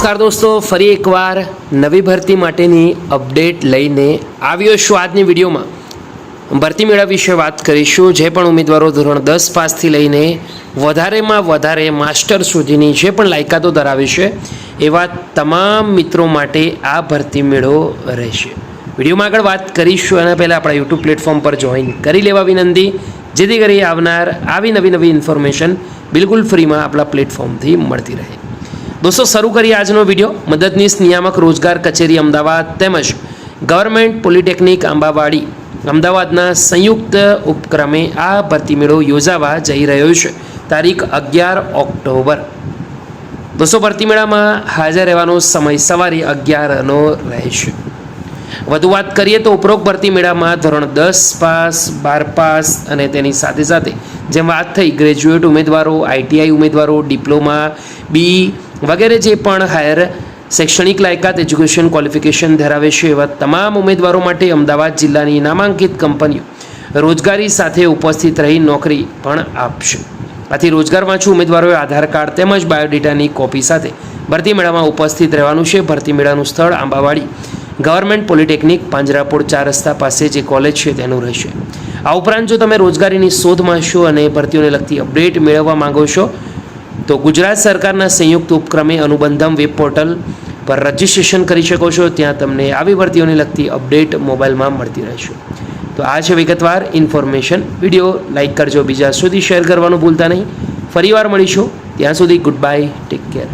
નમસ્કાર દોસ્તો, ફરી એકવાર નવી ભરતી માટેની અપડેટ લઈને આવ્યો છું. આજની વિડીયોમાં ભરતી મેળા વિશે વાત કરીશું. જે પણ ઉમેદવારો ધોરણ 10 પાસથી લઈને વધારેમાં વધારે માસ્ટર સુધીની જે પણ લાયકાતો ધરાવે છે એવા તમામ મિત્રો માટે આ ભરતી મેળો રહેશે. વિડીયોમાં આગળ વાત કરીશું એના પહેલાં આપણા યુટ્યુબ પ્લેટફોર્મ પર જોઈન કરી લેવા વિનંતી, જેથી કરી આવનાર આવી નવી ઇન્ફોર્મેશન બિલકુલ ફ્રીમાં આપણા પ્લેટફોર્મથી મળતી રહે. દોસ્તો, શરૂ કરીએ આજનો વિડીયો. મદદનીશ નિયામક રોજગાર કચેરી અમદાવાદ તેમજ ગવર્મેન્ટ પોલિટેકનિક આંબાવાડી અમદાવાદના સંયુક્ત ઉપક્રમે આ ભરતી મેળો યોજાવા જઈ રહ્યો છે તારીખ 11 ઓક્ટોબર. દોસ્તો, ભરતી મેળામાં હાજર રહેવાનો સમય સવારે 11નો રહેશે. વધુ વાત કરીએ તો ઉપરોક્ત ભરતી મેળામાં ધોરણ 10 પાસ, 12 પાસ અને તેની સાથે સાથે જેમ વાત થઈ ગ્રેજ્યુએટ ઉમેદવારો, આઈટીઆઈ ઉમેદવારો, ડિપ્લોમા, બી વગેરે જે પણ હાયર શૈક્ષણિક લાયકાત એજ્યુકેશન ક્વોલિફિકેશન ધરાવે છે એવા તમામ ઉમેદવારો માટે અમદાવાદ જિલ્લાની નામાંકિત કંપનીઓ રોજગારી સાથે ઉપસ્થિત રહી નોકરી પણ આપશે. આથી રોજગાર વાંચુ ઉમેદવારોએ આધાર કાર્ડ તેમજ બાયોડેટાની કોપી સાથે ભરતી મેળામાં ઉપસ્થિત રહેવાનું છે. ભરતી મેળાનું સ્થળ આંબાવાડી ગવર્મેન્ટ પોલિટેકનિક પાંજરાપોળ 4 રસ્તા પાસે જે કોલેજ છે તેનું રહેશે. આ ઉપરાંત જો તમે રોજગારીની શોધમાં છો અને ભરતીઓને લગતી અપડેટ મેળવવા માંગો છો તો ગુજરાત સરકારના સંયુક્ત ઉપક્રમે અનુબંધમ વેબ પોર્ટલ પર રજિસ્ટ્રેશન કરી શકો છો. ત્યાં તમને આવી ભરતીઓને લગતી અપડેટ મોબાઈલમાં મળતી રહેશે. તો આ છે વિગતવાર ઇન્ફોર્મેશન. વિડીયો લાઇક કરજો, બીજા સુધી શેર કરવાનું ભૂલતા નહીં. ફરીવાર મળીશું, ત્યાં સુધી ગુડ બાય, ટેક કેર.